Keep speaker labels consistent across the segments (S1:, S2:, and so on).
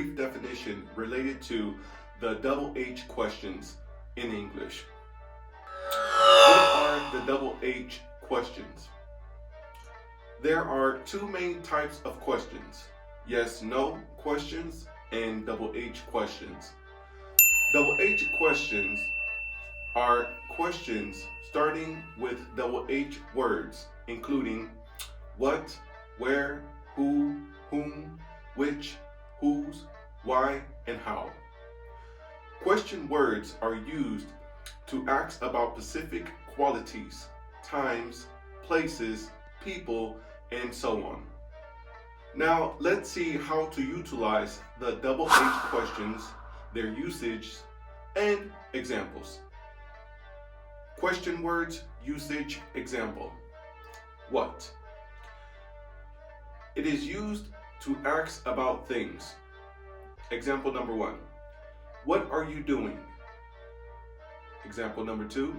S1: brief definition related to the double H questions in English. What are the double H questions? There are two main types of questions: yes/no questions and double H questions. Double H questions are questions starting with double H words, including what, where, who, whom, which, whose, why, and how. Question words are used to ask about specific qualities, times, places, people, and so on. Now, let's see how to utilize the double H questions, their usage, and examples. Question words, usage, example. What? It is used to ask about things. Example number 1. What are you doing? Example number 2.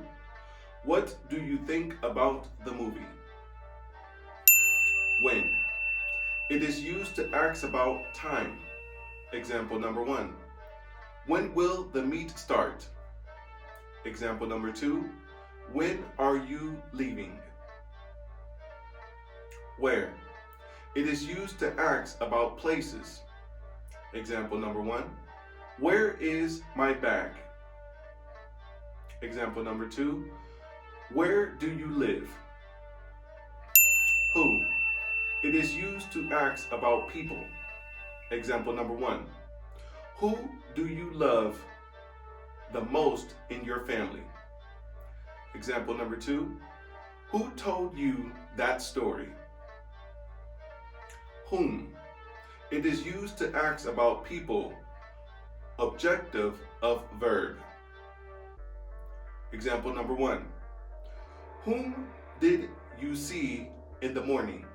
S1: What do you think about the movie? When? It is used to ask about time. Example number 1. When will the meet start? Example number 2. When are you leaving? Where? It is used to ask about places. Example number 1. Where is my bag? Example number 2. Where do you live? Who? It is used to ask about people. Example number 1. Who do you love the most in your family? Example number 2. Who told you that story? Whom? It is used to ask about people. Objective of verb. Example number 1. Whom did you see in the morning?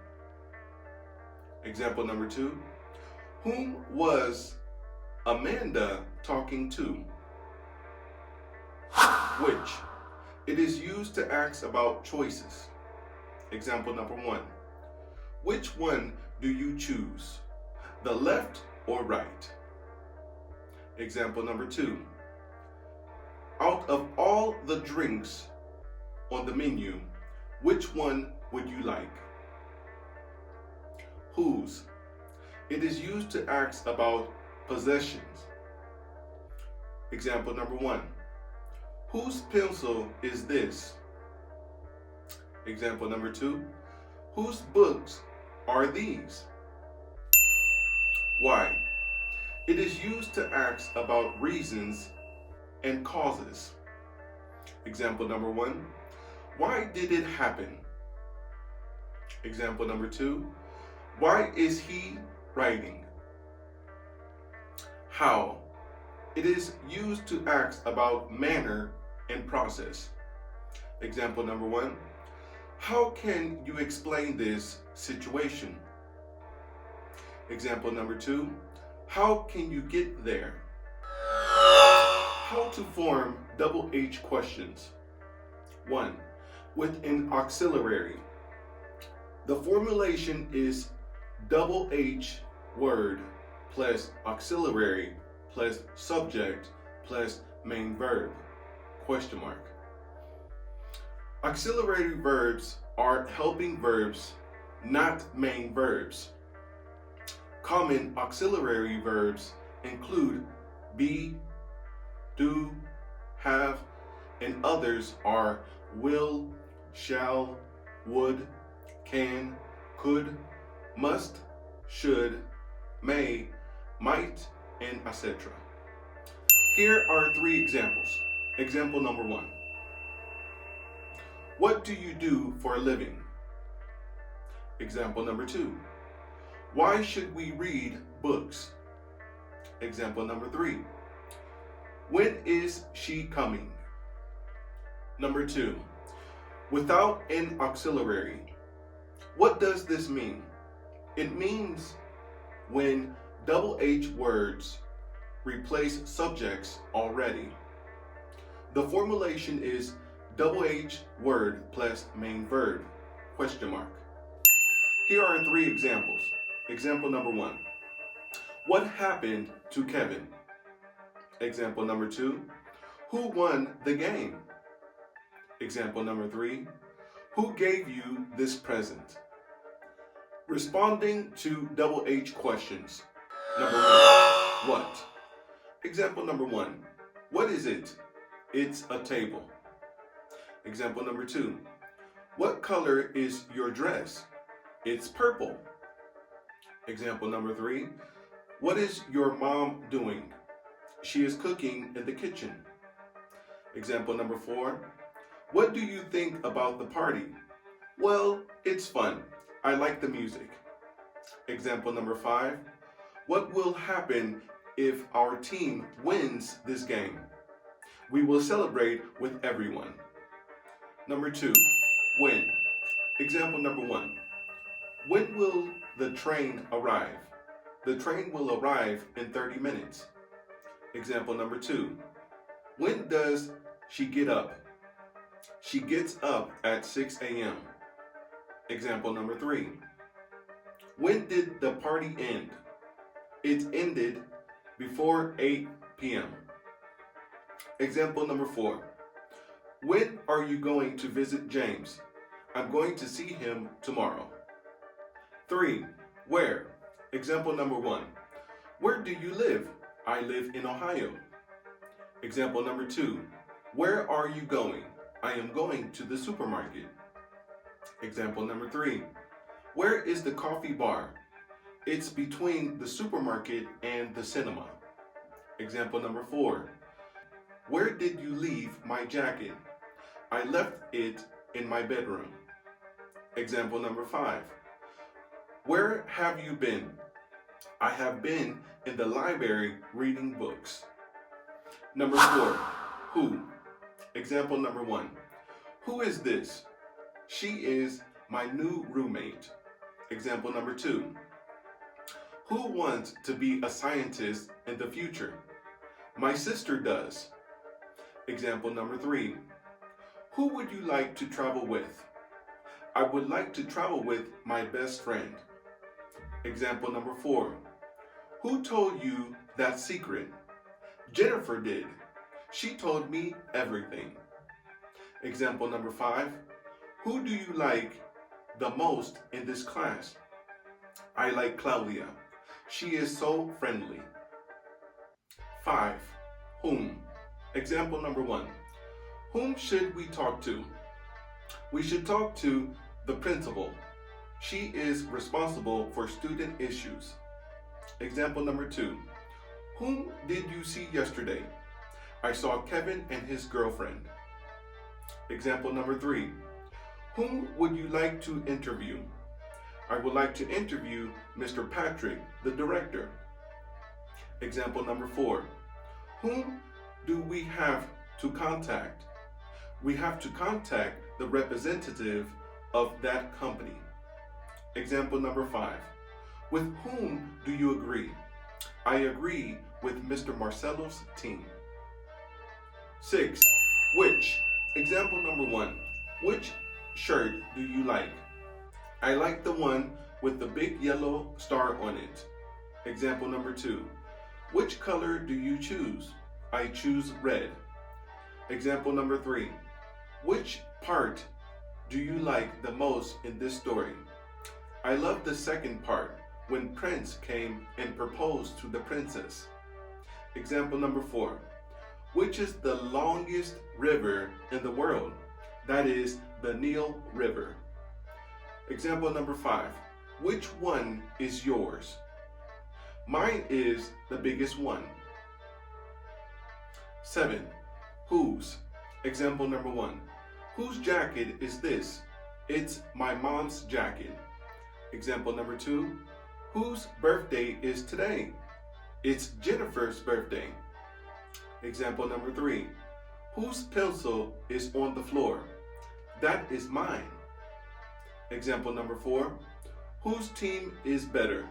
S1: Example number 2. Whom was Amanda talking to? Which? It is used to ask about choices. Example number 1. Which one do you choose? The left or right? Example number 2. Out of all the drinks on the menu, which one would you like? Whose? It is used to ask about possessions. Example number 1. Whose pencil is this? Example number 2. Whose books are these? Why? It is used to ask about reasons and causes. Example number 1. Why did it happen? Example number 2. Why is he writing? How? It is used to ask about manner and process. Example number 1. How can you explain this situation? Example number 2. How can you get there? How to form double H questions. 1. With an auxiliary. The formulation is double H word plus auxiliary plus subject plus main verb, ? Auxiliary verbs are helping verbs, not main verbs. Common auxiliary verbs include be, do, have, and others are will, shall, would, can, could, must, should, may, might, and etc. Here are 3 examples. Example number 1. What do you do for a living? Example number 2. Why should we read books? Example number 3. When is she coming? Number 2. Without an auxiliary. What does this mean? It means when double H words replace subjects already. The formulation is double H word plus main verb, ? Here are 3 examples. Example number 1. What happened to Kevin? Example number 2, who won the game? Example number 3, who gave you this present? Responding to double H questions. Number 1, what? Example number 1, what is it? It's a table. Example number 2, what color is your dress? It's purple. Example number 3, what is your mom doing? She is cooking in the kitchen. Example number 4, what do you think about the party? Well, it's fun. I like the music. Example number 5, what will happen if our team wins this game? We will celebrate with everyone. Number 2, when? Example number 1, when will the train arrive? The train will arrive in 30 minutes. Example number 2, when does she get up? She gets up at 6 a.m. Example number 3, when did the party end? It ended before 8 p.m. Example number 4, when are you going to visit James? I'm going to see him tomorrow. 3, where? Example number 1, where do you live? I live in Ohio. Example number 2, where are you going? I am going to the supermarket. Example number 3, where is the coffee bar? It's between the supermarket and the cinema. Example number 4, where did you leave my jacket? I left it in my bedroom. Example number 5, where have you been? I have been in the library reading books. Number 4, who? Example number 1, who is this? She is my new roommate. Example number 2, who wants to be a scientist in the future? My sister does. Example number 3, who would you like to travel with? I would like to travel with my best friend. Example number 4, who told you that secret? Jennifer did. She told me everything. Example number 5, who do you like the most in this class? I like Claudia. She is so friendly. 5, whom? Example number 1, whom should we talk to? We should talk to the principal. She is responsible for student issues. Example number 2, whom did you see yesterday? I saw Kevin and his girlfriend. Example number 3, whom would you like to interview? I would like to interview Mr. Patrick, the director. Example number 4, whom do we have to contact? We have to contact the representative of that company. Example number 5, with whom do you agree? I agree with Mr. Marcelo's team. 6, which? Example number 1, which shirt do you like? I like the one with the big yellow star on it. Example number 2, which color do you choose? I choose red. Example number 3, which part do you like the most in this story? I love the second part, when Prince came and proposed to the princess. Example number 4, which is the longest river in the world? That is the Nile River. Example number 5, which one is yours? Mine is the biggest one. 7, whose? Example number 1, whose jacket is this? It's my mom's jacket. Example number 2, whose birthday is today? It's Jennifer's birthday. Example number 3, whose pencil is on the floor? That is mine. Example number 4, whose team is better?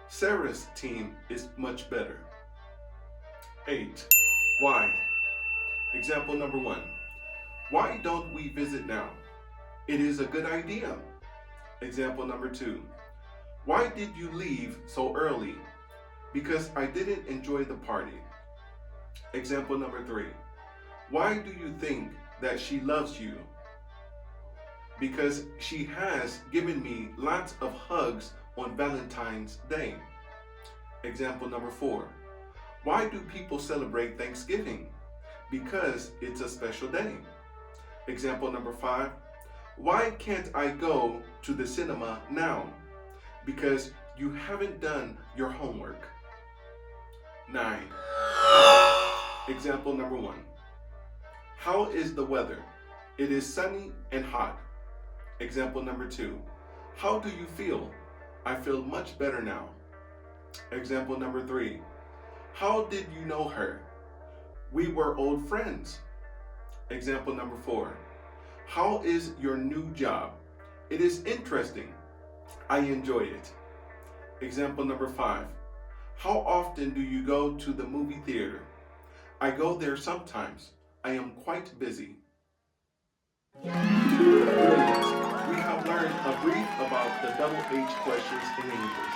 S1: Sarah's team is much better. 8, why? Example number 1, why don't we visit now? It is a good idea. Example number 2, why did you leave so early? Because I didn't enjoy the party. Example number 3. Why do you think that she loves you? Because she has given me lots of hugs on Valentine's Day. Example number 4. Why do people celebrate Thanksgiving? Because it's a special day. Example number 5. Why can't I go to the cinema now? Because you haven't done your homework. 9. Example number 1. How is the weather? It is sunny and hot. Example number 2. How do you feel? I feel much better now. Example number 3. How did you know her? We were old friends. Example number 4. How is your new job? It is interesting. I enjoy it. Example number 5. How often do you go to the movie theater? I go there sometimes. I am quite busy. Brilliant. We have learned a brief about the double H questions in English.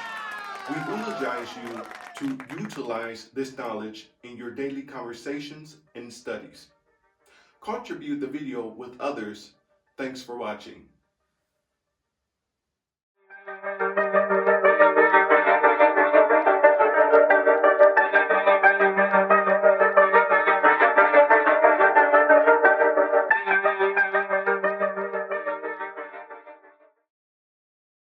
S1: We energize you to utilize this knowledge in your daily conversations and studies. Contribute the video with others. Thanks for watching.